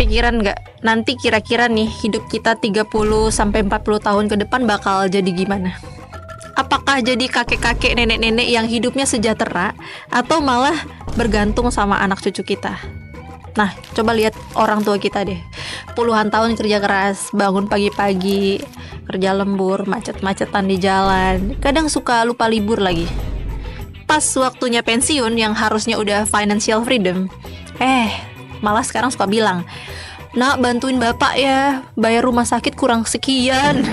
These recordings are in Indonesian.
kepikiran nggak nanti kira-kira nih hidup kita 30-40 tahun ke depan bakal jadi gimana? Apakah jadi kakek-kakek, nenek-nenek yang hidupnya sejahtera, atau malah bergantung sama anak cucu kita? Nah, coba lihat orang tua kita deh. Puluhan tahun kerja keras, bangun pagi-pagi, kerja lembur, macet-macetan di jalan, kadang suka lupa libur lagi. Pas waktunya pensiun yang harusnya udah financial freedom, malah sekarang suka bilang, "Nak, bantuin bapak ya, bayar rumah sakit kurang sekian."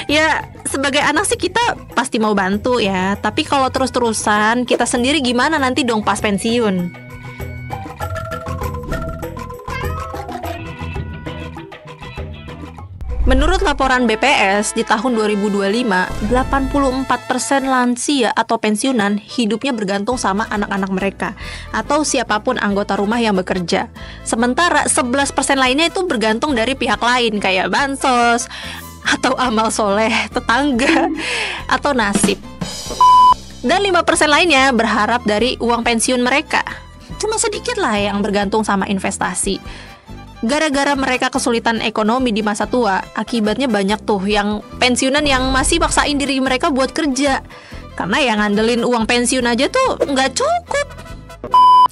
Ya, sebagai anak sih kita pasti mau bantu ya, tapi kalau terus-terusan, kita sendiri gimana nanti dong pas pensiun? Menurut laporan BPS, di tahun 2025, 84% lansia atau pensiunan hidupnya bergantung sama anak-anak mereka atau siapapun anggota rumah yang bekerja. Sementara 11% lainnya itu bergantung dari pihak lain kayak bansos atau amal soleh tetangga atau nasib. Dan 5% lainnya berharap dari uang pensiun mereka. Cuma sedikit lah yang bergantung sama investasi. Gara-gara mereka kesulitan ekonomi di masa tua, akibatnya banyak tuh yang pensiunan yang masih paksain diri mereka buat kerja. Karena yang ngandelin uang pensiun aja tuh nggak cukup.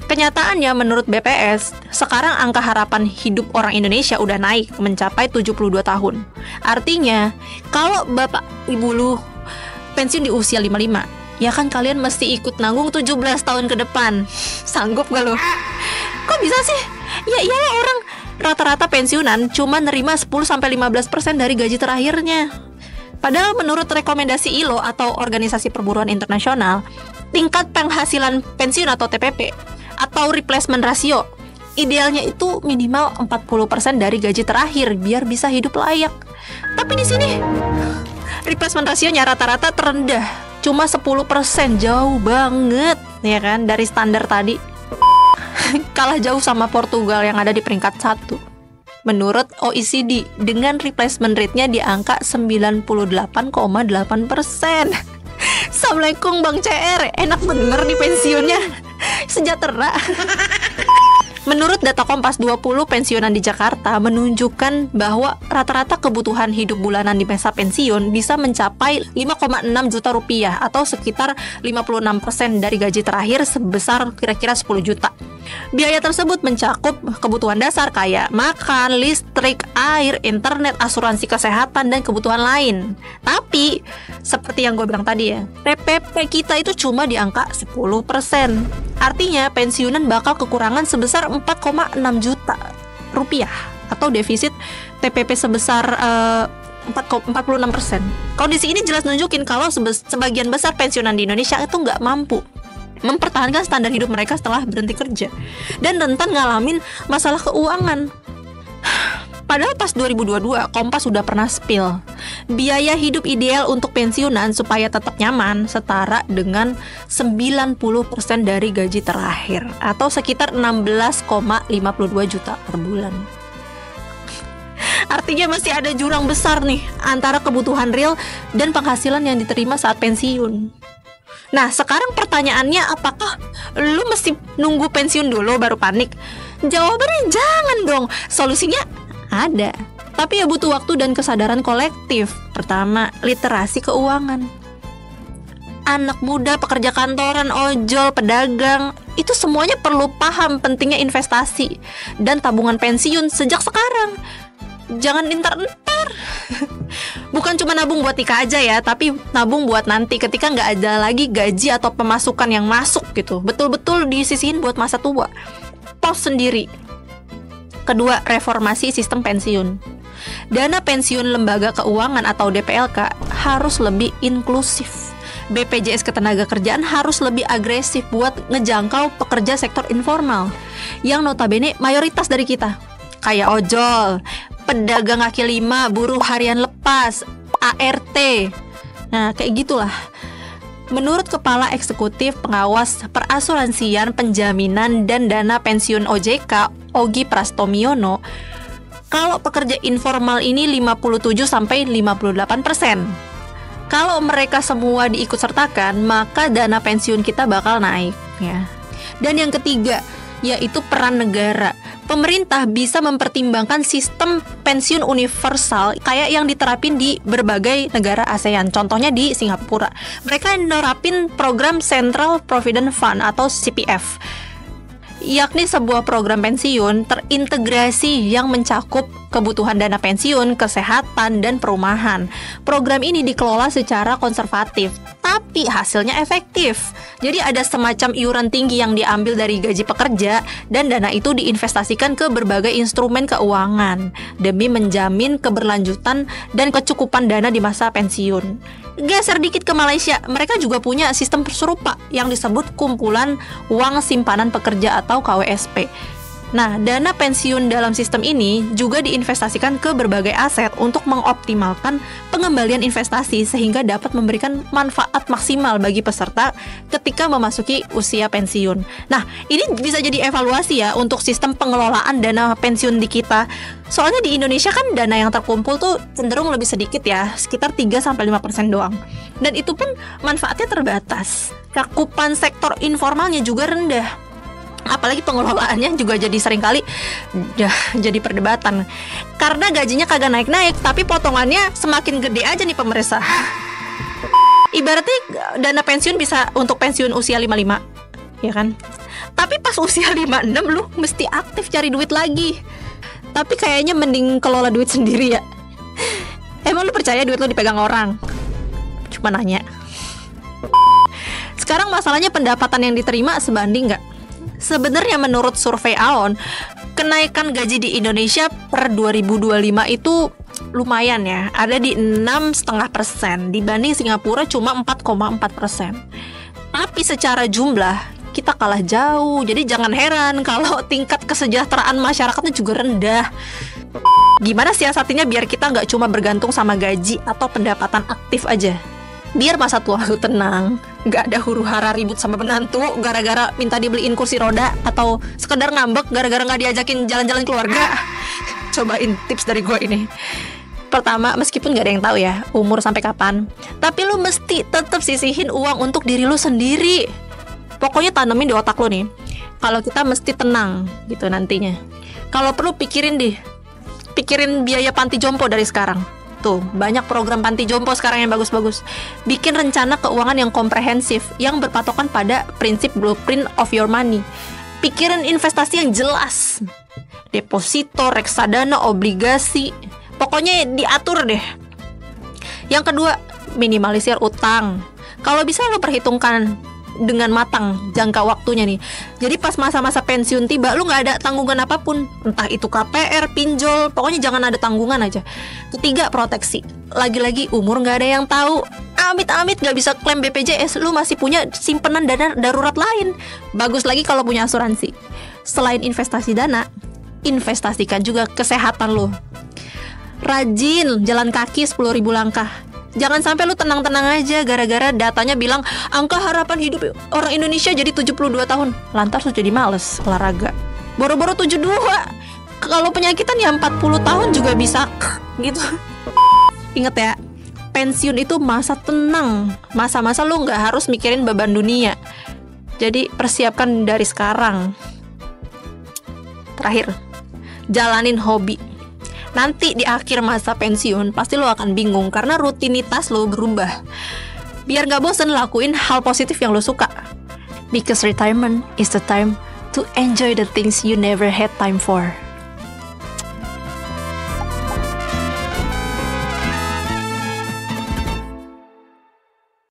Kenyataannya menurut BPS, sekarang angka harapan hidup orang Indonesia udah naik mencapai 72 tahun. Artinya, kalau bapak ibu lu pensiun di usia 55, ya kan kalian mesti ikut nanggung 17 tahun ke depan. Sanggup gak lu? Kok bisa sih? Ya iyalah, orang rata-rata pensiunan cuma nerima 10-15% dari gaji terakhirnya. Padahal menurut rekomendasi ILO atau Organisasi Perburuan Internasional, tingkat penghasilan pensiun atau TPP atau replacement ratio idealnya itu minimal 40% dari gaji terakhir biar bisa hidup layak. Tapi di sini replacement rasionya rata-rata terendah, cuma 10%, jauh banget ya kan dari standar tadi. Kalah jauh sama Portugal yang ada di peringkat 1 menurut OECD dengan replacement rate-nya di angka 98,8%. Assalamualaikum Bang CR, enak bener nih pensiunnya, sejahtera. Menurut data Kompas 20 pensiunan di Jakarta menunjukkan bahwa rata-rata kebutuhan hidup bulanan di masa pensiun bisa mencapai 5,6 juta rupiah atau sekitar 56% dari gaji terakhir sebesar kira-kira 10 juta. Biaya tersebut mencakup kebutuhan dasar kayak makan, listrik, air, internet, asuransi kesehatan, dan kebutuhan lain. Tapi, seperti yang gue bilang tadi ya, TPP kita itu cuma di angka 10%. Artinya, pensiunan bakal kekurangan sebesar 4,6 juta rupiah atau defisit TPP sebesar 46%. Kondisi ini jelas nunjukin kalau sebagian besar pensiunan di Indonesia itu nggak mampu mempertahankan standar hidup mereka setelah berhenti kerja dan rentan ngalamin masalah keuangan. Padahal pas 2022 Kompas sudah pernah spill biaya hidup ideal untuk pensiunan supaya tetap nyaman setara dengan 90% dari gaji terakhir atau sekitar 16,52 juta per bulan. Artinya masih ada jurang besar nih antara kebutuhan real dan penghasilan yang diterima saat pensiun. Nah, sekarang pertanyaannya, apakah lu mesti nunggu pensiun dulu baru panik? Jawabannya jangan dong. Solusinya ada. Tapi ya butuh waktu dan kesadaran kolektif. Pertama, literasi keuangan. Anak muda, pekerja kantoran, ojol, pedagang, itu semuanya perlu paham pentingnya investasi dan tabungan pensiun sejak sekarang. Jangan entar-entar. Bukan cuma nabung buat nikah aja ya, tapi nabung buat nanti ketika nggak ada lagi gaji atau pemasukan yang masuk gitu. Betul-betul disisihin buat masa tua. Pos sendiri. Kedua, reformasi sistem pensiun. Dana pensiun lembaga keuangan atau DPLK harus lebih inklusif. BPJS Ketenagakerjaan harus lebih agresif buat ngejangkau pekerja sektor informal yang notabene mayoritas dari kita. Kayak ojol, pedagang kaki lima, buruh harian lepas, ART. Nah, kayak gitulah. Menurut Kepala Eksekutif Pengawas Perasuransian, Penjaminan dan Dana Pensiun OJK, Ogi Prastomiono, kalau pekerja informal ini 57-58%. Kalau mereka semua diikutsertakan, maka dana pensiun kita bakal naik ya. Dan yang ketiga, yaitu peran negara. pemerintah bisa mempertimbangkan sistem pensiun universal kayak yang diterapin di berbagai negara ASEAN. Contohnya di Singapura. Mereka nerapin program Central Provident Fund atau CPF, yakni sebuah program pensiun terintegrasi yang mencakup kebutuhan dana pensiun, kesehatan, dan perumahan. Program ini dikelola secara konservatif, tapi hasilnya efektif. Jadi ada semacam iuran tinggi yang diambil dari gaji pekerja, dan dana itu diinvestasikan ke berbagai instrumen keuangan demi menjamin keberlanjutan dan kecukupan dana di masa pensiun. Geser dikit ke Malaysia, mereka juga punya sistem serupa yang disebut kumpulan uang simpanan pekerja atau KWSP. Nah, dana pensiun dalam sistem ini juga diinvestasikan ke berbagai aset untuk mengoptimalkan pengembalian investasi sehingga dapat memberikan manfaat maksimal bagi peserta ketika memasuki usia pensiun. Nah, ini bisa jadi evaluasi ya untuk sistem pengelolaan dana pensiun di kita. Soalnya di Indonesia kan dana yang terkumpul tuh cenderung lebih sedikit ya, sekitar 3-5% doang. Dan itu pun manfaatnya terbatas. Cakupan sektor informalnya juga rendah. Apalagi pengelolaannya juga jadi seringkali jadi perdebatan karena gajinya kagak naik-naik, tapi potongannya semakin gede aja nih pemerintah. Ibaratnya dana pensiun bisa untuk pensiun usia 55, ya kan? Tapi pas usia 56 lu mesti aktif cari duit lagi. Tapi kayaknya mending kelola duit sendiri ya. Emang lu percaya duit lu dipegang orang? Cuma nanya. Sekarang masalahnya pendapatan yang diterima sebanding nggak? Sebenarnya menurut survei Aon, kenaikan gaji di Indonesia per 2025 itu lumayan ya, ada di 6,5% dibanding Singapura cuma 4,4%. Tapi secara jumlah kita kalah jauh, jadi jangan heran kalau tingkat kesejahteraan masyarakatnya juga rendah. Gimana siasatinya biar kita nggak cuma bergantung sama gaji atau pendapatan aktif aja? Biar masa tua lu tenang, gak ada huru-hara ribut sama menantu gara-gara minta dibeliin kursi roda, atau sekedar ngambek gara-gara gak diajakin jalan-jalan keluarga. Cobain tips dari gue ini. Pertama, meskipun gak ada yang tahu ya umur sampai kapan, tapi lu mesti tetap sisihin uang untuk diri lu sendiri. Pokoknya tanemin di otak lu nih, kalau kita mesti tenang gitu nantinya. Kalau perlu pikirin biaya panti jompo dari sekarang. Tuh, banyak program panti jompo sekarang yang bagus-bagus. Bikin rencana keuangan yang komprehensif, yang berpatokan pada prinsip blueprint of your money. Pikirin investasi yang jelas. Deposito, reksadana, obligasi. Pokoknya diatur deh. Yang kedua, minimalisir utang. Kalau bisa lo perhitungkan dengan matang jangka waktunya nih. Jadi pas masa-masa pensiun tiba, lu gak ada tanggungan apapun, entah itu KPR, pinjol, pokoknya jangan ada tanggungan aja. Ketiga, proteksi. Lagi-lagi umur gak ada yang tahu. Amit-amit gak bisa klaim BPJS, lu masih punya simpenan dana darurat lain. Bagus lagi kalau punya asuransi. Selain investasi dana, investasikan juga kesehatan lu. Rajin jalan kaki 10.000 langkah. Jangan sampai lu tenang-tenang aja gara-gara datanya bilang angka harapan hidup orang Indonesia jadi 72 tahun. Lantas lu jadi males olahraga. Boro-boro 72. Kalau penyakitan ya 40 tahun juga bisa gitu. Ingat ya, pensiun itu masa tenang. Masa-masa lu gak harus mikirin beban dunia. Jadi persiapkan dari sekarang. Terakhir, jalanin hobi. Nanti di akhir masa pensiun pasti lo akan bingung karena rutinitas lo berubah. Biar gak bosen, lakuin hal positif yang lo suka. Because retirement is the time to enjoy the things you never had time for.